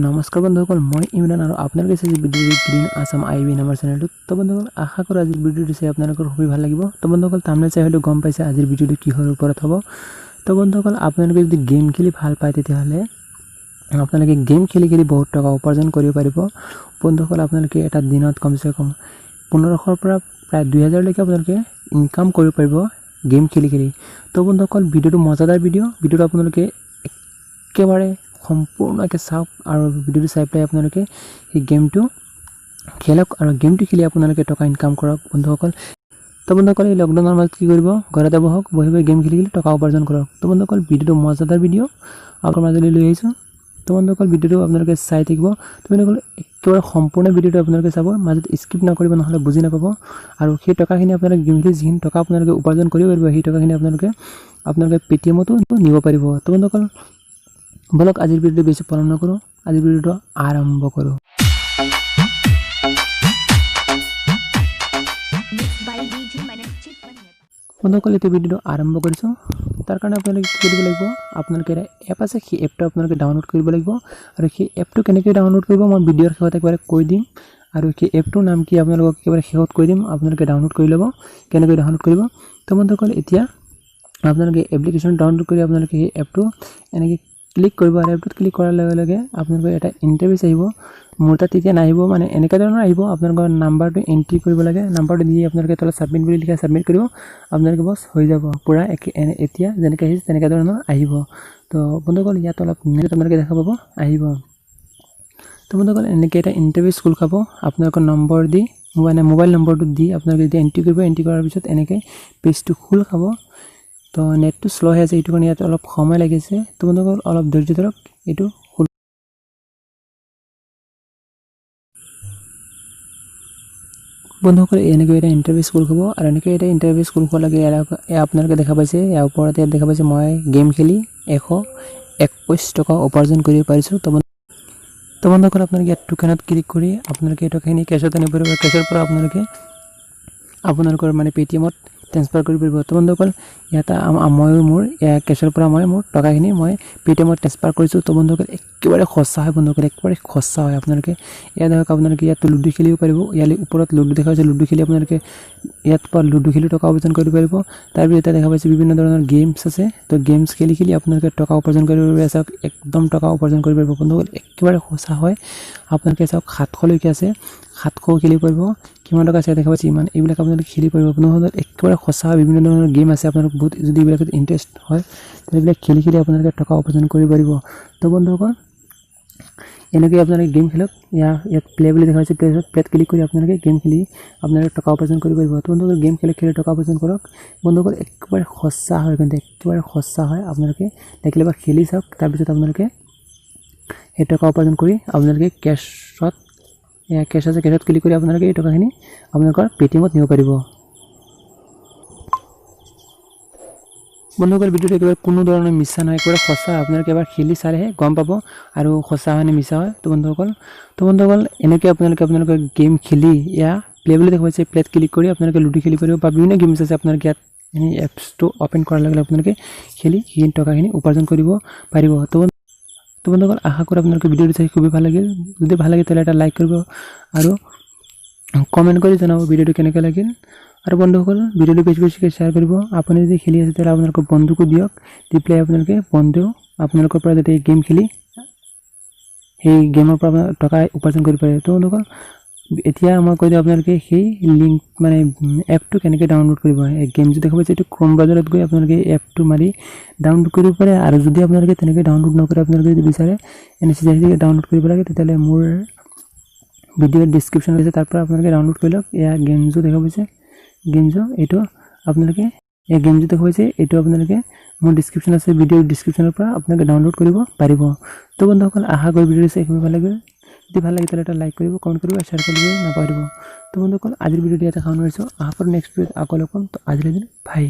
নমস্কাৰ বন্ধুসকল, মই ইমৰান আৰু আপোনালোকে চাইছে ভিডিঅ'টো গ্ৰীণ আছাম আইবি নামৰ চেনেলটো। তো বন্ধুসকল, আশা কৰোঁ আজিৰ ভিডিঅ'টো চাই আপোনালোকৰ খুবেই ভাল লাগিব। তো বন্ধুসকল, থাম্বনেল চাই হয়তো গম পাইছে আজিৰ ভিডিঅ'টো কিহৰ ওপৰত হ'ব। তো বন্ধুসকল, আপোনালোকে যদি গেম খেলি ভাল পায় তেতিয়াহ'লে আপোনালোকে গেম খেলি বহুত টকা উপাৰ্জন কৰিব পাৰিব। বন্ধুসকল, আপোনালোকে এটা দিনত কমচে কম 1500ৰ পৰা প্ৰায় 2000 লৈকে আপোনালোকে ইনকাম কৰিব পাৰিব গেম খেলি। তো বন্ধুসকল, ভিডিঅ'টো মজাদাৰ ভিডিঅ'টো আপোনালোকে একেবাৰে সম্পূৰ্ণকৈ চাওক আৰু ভিডিঅ'টো চাই পেলাই আপোনালোকে এই গেমটো খেলক আৰু গেমটো খেলি আপোনালোকে টকা ইনকাম কৰক বন্ধুসকল। তো বন্ধুসকল, এই লকডাউনৰ মাজত কি কৰিব, ঘৰতে বহি গেম খেলি টকা উপাৰ্জন কৰক। তো বন্ধুসকল, ভিডিঅ'টো মজাদাৰ ভিডিঅ' আপোনাৰ মাজলৈ লৈ আহিছোঁ। তো বন্ধুসকল, ভিডিঅ'টো আপোনালোকে চাই থাকিব। তো বন্ধুসকল, একেবাৰে সম্পূৰ্ণ ভিডিঅ'টো আপোনালোকে চাব, মাজত স্কিপ নকৰিব, নহ'লে বুজি নাপাব। আৰু সেই টকাখিনি আপোনালোকে গেম খেলি যিখিনি টকা আপোনালোকে উপাৰ্জন কৰিব পাৰিব, সেই টকাখিনি আপোনালোকে পেটিএমতো নিব পাৰিব। তো বন্ধুসকল, বলক আজিৰ ভিডিঅ'টো বেছি পলম নকৰোঁ, আজিৰ ভিডিঅ'টো আৰম্ভ কৰোঁ। বন্ধুসকল, এইটো ভিডিঅ'টো আৰম্ভ কৰিছোঁ। তাৰ কাৰণে আপোনালোকে কি কৰিব লাগিব, আপোনালোকে এটা এপ আছে, সেই এপটো আপোনালোকে ডাউনলোড কৰিব লাগিব। আৰু সেই এপটো কেনেকৈ ডাউনলোড কৰিব মই ভিডিঅ'ৰ শেষত একেবাৰে কৈ দিম। আৰু সেই এপটোৰ নাম কি আপোনালোকক একেবাৰে শেষত কৈ দিম, আপোনালোকে ডাউনলোড কৰি ল'ব কেনেকৈ ডাউনলোড কৰিব। তো বন্ধুসকল, এতিয়া আপোনালোকে এপ্লিকেশ্যন ডাউনলোড কৰি আপোনালোকে সেই এপটো এনেকৈ ক্লিক কৰিব। আৰু এপটোত ক্লিক কৰাৰ লগে লগে আপোনালোকৰ এটা ইণ্টাৰফেচ আহিব। মোৰ তাত তেতিয়া নাহিব, মানে এনেকুৱা ধৰণৰ আহিব। আপোনালোকৰ নাম্বাৰটো এণ্ট্ৰি কৰিব লাগে, নাম্বাৰটো দি আপোনালোকে তলত ছাবমিট বুলি লিখা ছাবমিট কৰিব, আপোনালোকে বছ হৈ যাব পূৰা এতিয়া যেনেকৈ আহিছে তেনেকুৱা ধৰণৰ আহিব। তো বন্ধুসকল, ইয়াত অলপ আপোনালোকে দেখা পাব আহিব। তো বন্ধুসকল, এনেকৈ এটা ইণ্টাৰফেচ খোল খাব। আপোনালোকৰ নম্বৰ দি মোবাইল নম্বৰটো দি আপোনালোকে যেতিয়া এণ্ট্ৰি কৰিব, এণ্ট্ৰি কৰাৰ পিছত এনেকৈ পেজটো খোল খাব। তো নেটটো শ্ল' হৈ আছে, এইটো কাৰণে ইয়াত অলপ সময় লাগিছে। তো বন্ধুসকল, অলপ ধৈৰ্য ধৰক, এইটো বন্ধুসকল এনেকৈ এটা ইণ্টাৰফেচ খোল খাব। আৰু এনেকৈ এটা ইণ্টাৰফেচ খোল খোৱাৰ লাগে আপোনালোকে দেখা পাইছে, ইয়াৰ ওপৰতে ইয়াত দেখা পাইছে মই গেম খেলি 121 টকা উপাৰ্জন কৰিব পাৰিছোঁ। তো বন্ধুসকল, আপোনালোকে ইয়াত টোকেনত ক্লিক কৰি আপোনালোকে এই টকাখিনি কেছত আনিব পাৰিব। কেছৰ পৰা আপোনালোকৰ মানে পেটিএমত ট্ৰেন্সফাৰ কৰিব পাৰিব। তো বন্ধুসকল, ইয়াত মোৰ কেছৰ পৰা মোৰ টকাখিনি মই পেটিএমত ট্ৰেন্সফাৰ কৰিছোঁ। তো বন্ধুসকল, একেবাৰে সঁচা হয় বন্ধুসকল, একেবাৰে সঁচা হয়। আপোনালোকে ইয়াত দেখক, আপোনালোকে ইয়াত লুডু খেলিব পাৰিব। ইয়ালৈ ওপৰত লুডু দেখা পাইছে, লুডু খেলি আপোনালোকে ইয়াত পৰা লুডু খেলি টকা উপাৰ্জন কৰিব পাৰিব। তাৰপিছত দেখা পাইছে বিভিন্ন ধৰণৰ গেমছ আছে। তো গেমছ খেলি আপোনালোকে টকা উপাৰ্জন কৰিব পাৰিব। চাওক, একদম টকা উপাৰ্জন কৰিব পাৰিব বন্ধুসকল, একেবাৰে সঁচা হয়। আপোনালোকে চাওক, 700লৈকে আছে, 700 খেলিব পাৰিব। কিমান টকা আছে দেখা পাইছে, ইমান এইবিলাক আপোনালোকে খেলি পাৰিব বন্ধুসকল, একেবাৰে সঁচা হয়। বিভিন্ন ধৰণৰ গেম আছে, আপোনালোকে বহুত যদি এইবিলাকত ইণ্টাৰেষ্ট হয় এইবিলাক খেলি আপোনালোকে টকা উপাৰ্জন কৰিব পাৰিব। তো বন্ধুসকল, এনেকৈ আপোনালোকে গেম খেলক। ইয়াত প্লে বুলি দেখা পাইছে, প্লেত ক্লিক কৰি আপোনালোকে গেম খেলি আপোনালোকে টকা উপাৰ্জন কৰিব পাৰিব। তো বন্ধুসকল, গেম খেলি টকা উপাৰ্জন কৰক বন্ধুসকল, একেবাৰে সঁচা হয়, কিন্তু একেবাৰে সঁচা হয়। আপোনালোকে দেখিলে বা খেলি চাওক, তাৰপিছত আপোনালোকে সেই টকা উপাৰ্জন কৰি আপোনালোকে কেছ আছে, কেছত ক্লিক কৰি আপোনালোকে এই টকাখিনি আপোনালোকৰ পেটিএমত নিব পাৰিব। বন্ধুসকল, ভিডিঅ'টো একেবাৰে কোনো ধৰণৰ মিছা নহয়, একেবাৰে সঁচা। আপোনালোকে এবাৰ খেলি চালেহে গম পাব আৰু সঁচা হয় নে মিছা হয়। তো বন্ধুসকল, এনেকৈ আপোনালোকে গেম খেলি প্লে বুলি দেখা পাইছে, প্লেত ক্লিক কৰি আপোনালোকে লুডু খেলিব পাৰিব বা বিভিন্ন গেমছ আছে। আপোনালোকে ইয়াত এই এপছটো অ'পেন কৰাৰ লগে লগে আপোনালোকে খেলি সেই টকাখিনি উপাৰ্জন কৰিব পাৰিব। তো বন্ধুসকল, আশা কৰোঁ আপোনালোকে ভিডিঅ'টো চাই খুবেই ভাল লাগিল। যদি ভাল লাগে তেতিয়াহ'লে এটা লাইক কৰিব আৰু কমেণ্ট কৰি জনাব ভিডিঅ'টো কেনেকৈ লাগিল। আৰু বন্ধুসকল, ভিডিঅ'টো বেছিকৈ শ্বেয়াৰ কৰিব। আপুনি যদি খেলি আছে তেতিয়াহ'লে আপোনালোকৰ বন্ধুকো দিয়ক, দি পেলাই আপোনালোকে বন্ধুও আপোনালোকৰ পৰা যাতে গেম খেলি সেই গেমৰ পৰা টকা উপাৰ্জন কৰিব পাৰে। তো বন্ধুসকল, এতিয়া মই কৈ দিওঁ আপোনালোকে সেই লিংক মানে এপটো কেনেকৈ ডাউনলোড কৰিব। এই গেম যদি দেখা পাইছে, এইটো ক্ৰম ব্ৰাউজাৰত গৈ আপোনালোকে এপটো মাৰি ডাউনলোড কৰিব পাৰে। আৰু যদি আপোনালোকে তেনেকৈ ডাউনলোড নকৰে, আপোনালোকে যদি বিচাৰে চিধাই ডাউনলোড কৰিব লাগে, তেতিয়াহ'লে মোৰ ভিডিঅ'ৰ ডিছক্ৰিপশ্যন আছে, তাৰ পৰা আপোনালোকে ডাউনলোড কৰি লওক। এয়া গেমছো দেখা পাইছে, এইটো আপোনালোকে গেমটো দেখা পাইছে, এইটো আপোনালোকে মোৰ ডিছক্ৰিপশ্যন আছে, ভিডিঅ'ৰ ডিছক্ৰিপশ্যনৰ পৰা আপোনালোকে ডাউনলোড কৰিব পাৰিব। তো বন্ধুসকল, আশা কৰি ভিডিঅ'টো চাই খুবেই ভাল লাগিল। যদি ভাল লাগে তেতিয়াহ'লে এটা লাইক কৰিব, কমেণ্ট কৰিব, শ্বেয়াৰ কৰিব নাপাহৰিব। তো বন্ধুসকল, আজিৰ ভিডিঅ'টো ইয়াতে সামৰিছোঁ। আশা কৰোঁ নেক্সট ভিডিঅ'ত আকৌ লগ পাম। তো আজিলৈ ভাই।